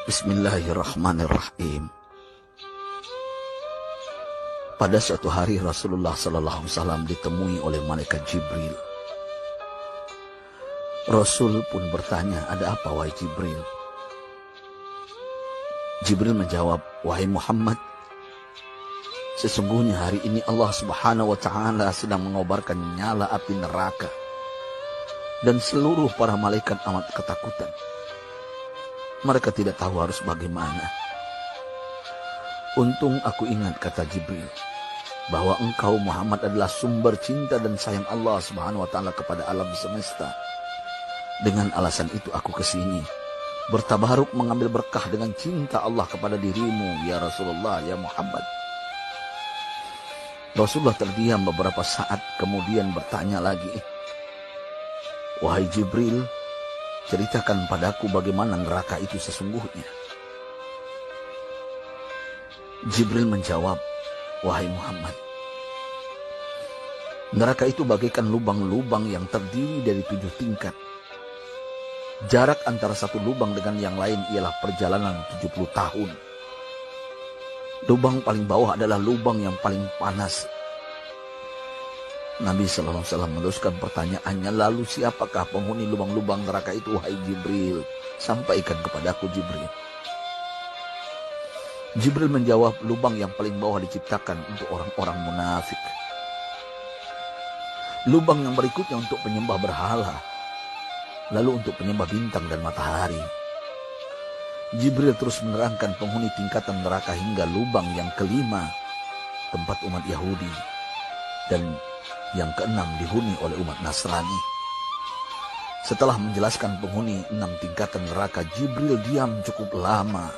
Bismillahirrahmanirrahim. Pada suatu hari Rasulullah SAW ditemui oleh malaikat Jibril. Rasul pun bertanya, "Ada apa wahai Jibril?" Jibril menjawab, "Wahai Muhammad, sesungguhnya hari ini Allah Subhanahu wa Ta'ala sedang mengobarkan nyala api neraka, dan seluruh para malaikat amat ketakutan. Mereka tidak tahu harus bagaimana. Untung aku ingat," kata Jibril, "bahwa engkau Muhammad adalah sumber cinta dan sayang Allah Subhanahu wa Ta'ala kepada alam semesta. Dengan alasan itu aku kesini, bertabaruk mengambil berkah dengan cinta Allah kepada dirimu, ya Rasulullah, ya Muhammad." Rasulullah terdiam beberapa saat, kemudian bertanya lagi, "Wahai Jibril, ceritakan padaku bagaimana neraka itu sesungguhnya." Jibril menjawab, "Wahai Muhammad, neraka itu bagaikan lubang-lubang yang terdiri dari 7 tingkat. Jarak antara satu lubang dengan yang lain ialah perjalanan 70 tahun. Lubang paling bawah adalah lubang yang paling panas." Nabi SAW meneruskan pertanyaannya, "Lalu siapakah penghuni lubang-lubang neraka itu wahai Jibril? Sampaikan kepadaku Jibril." Jibril menjawab, "Lubang yang paling bawah diciptakan untuk orang-orang munafik. Lubang yang berikutnya untuk penyembah berhala. Lalu untuk penyembah bintang dan matahari." Jibril terus menerangkan penghuni tingkatan neraka hingga lubang yang kelima, tempat umat Yahudi, dan yang keenam dihuni oleh umat Nasrani. Setelah menjelaskan penghuni 6 tingkatan neraka, Jibril diam cukup lama.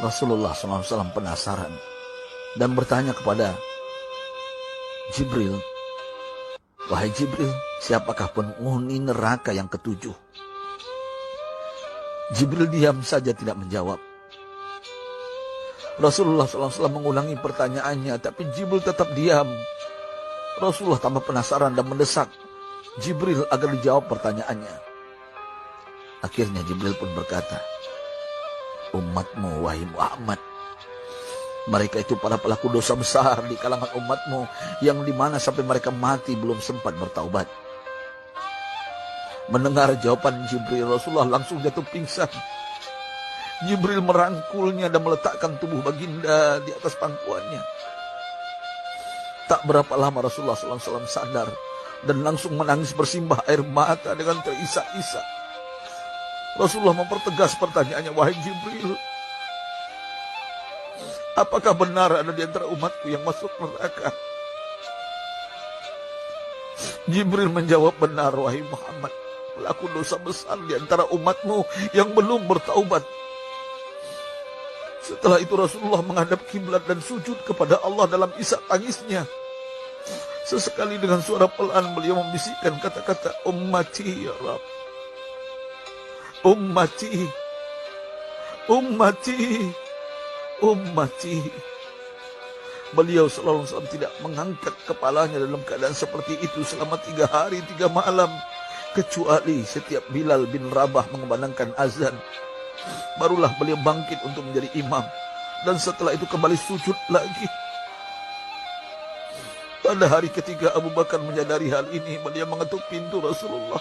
Rasulullah SAW penasaran dan bertanya kepada Jibril, "Wahai Jibril, siapakah penghuni neraka yang ke-7?" Jibril diam saja tidak menjawab. Rasulullah SAW mengulangi pertanyaannya, tapi Jibril tetap diam. Rasulullah tambah penasaran dan mendesak Jibril agar dijawab pertanyaannya. Akhirnya Jibril pun berkata, "Umatmu wahai Muhammad, mereka itu para pelaku dosa besar di kalangan umatmu, yang dimana sampai mereka mati belum sempat bertaubat." Mendengar jawaban Jibril, Rasulullah langsung jatuh pingsan. Jibril merangkulnya dan meletakkan tubuh baginda di atas pangkuannya. Tak berapa lama Rasulullah SAW sadar dan langsung menangis bersimbah air mata dengan terisak-isak. Rasulullah mempertegas pertanyaannya, "Wahai Jibril, apakah benar ada di antara umatku yang masuk neraka?" Jibril menjawab, "Benar wahai Muhammad, pelaku dosa besar di antara umatmu yang belum bertaubat." Setelah itu Rasulullah menghadap kiblat dan sujud kepada Allah dalam isak tangisnya. Sesekali dengan suara pelan beliau membisikkan kata-kata, "Ummati ya Rabb, ummati, ummati, ummati." Beliau SAW tidak mengangkat kepalanya dalam keadaan seperti itu selama 3 hari 3 malam. Kecuali setiap Bilal bin Rabah mengumandangkan azan, barulah beliau bangkit untuk menjadi imam. Dan setelah itu kembali sujud lagi. Pada hari ketiga Abu Bakar menyadari hal ini. Beliau mengetuk pintu Rasulullah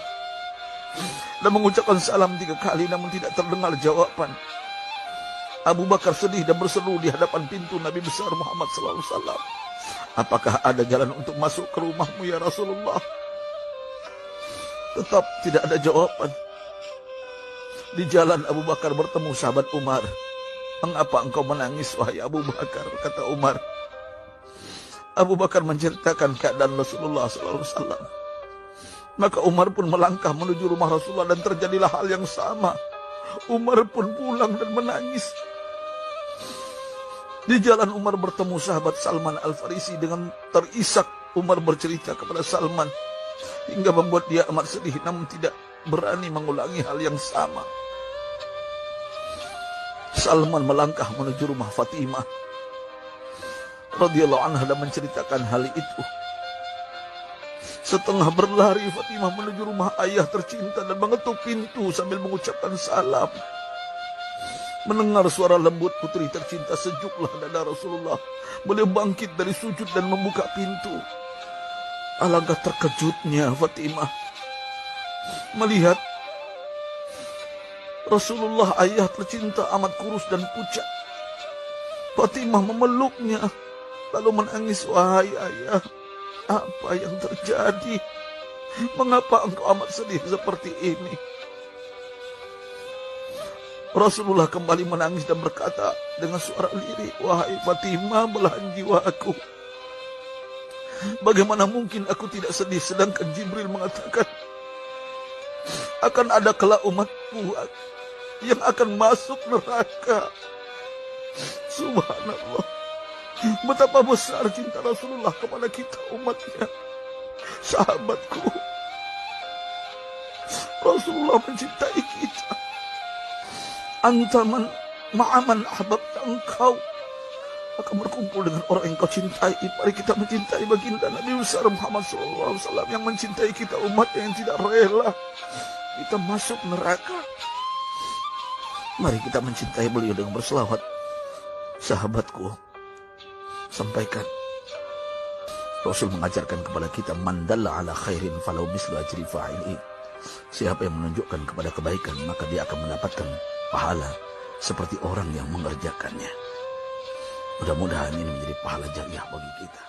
dan mengucapkan salam 3 kali, namun tidak terdengar jawaban. Abu Bakar sedih dan berseru di hadapan pintu Nabi besar Muhammad SAW, "Apakah ada jalan untuk masuk ke rumahmu ya Rasulullah?" Tetap tidak ada jawaban. Di jalan Abu Bakar bertemu sahabat Umar. "Mengapa engkau menangis wahai Abu Bakar?" kata Umar. Abu Bakar menceritakan keadaan Rasulullah SAW. Maka Umar pun melangkah menuju rumah Rasulullah dan terjadilah hal yang sama. Umar pun pulang dan menangis. Di jalan Umar bertemu sahabat Salman Al-Farisi. Dengan terisak Umar bercerita kepada Salman hingga membuat dia amat sedih, namun tidak berani mengulangi hal yang sama. Salman melangkah menuju rumah Fatimah radhiyallahu anha dan menceritakan hal itu. Setengah berlari Fatimah menuju rumah ayah tercinta dan mengetuk pintu sambil mengucapkan salam. Mendengar suara lembut putri tercinta, sejuklah dada Rasulullah. Beliau bangkit dari sujud dan membuka pintu. Alangkah terkejutnya Fatimah melihat Rasulullah, ayah tercinta, amat kurus dan pucat. Fatimah memeluknya lalu menangis. Wahai ayah, apa yang terjadi? Mengapa engkau amat sedih seperti ini? Rasulullah kembali menangis dan berkata dengan suara lirih, wahai Fatimah, belahan jiwaku, bagaimana mungkin aku tidak sedih sedangkan Jibril mengatakan akan ada kelak umatku yang akan masuk neraka. Subhanallah, betapa besar cinta Rasulullah kepada kita umatnya. Sahabatku, Rasulullah mencintai kita. Antaman ma'aman ahbabta, engkau akan berkumpul dengan orang yang kau cintai. Mari kita mencintai baginda Nabi besar Muhammad SAW yang mencintai kita, umat yang tidak rela kita masuk neraka. Mari kita mencintai beliau dengan berselawat. Sahabatku, sampaikan, Rasul mengajarkan kepada kita, man dalla ala khairin falau mislu ajri fa'ili. Siapa yang menunjukkan kepada kebaikan, maka dia akan mendapatkan pahala seperti orang yang mengerjakannya. Mudah-mudahan ini menjadi pahala jariah bagi kita.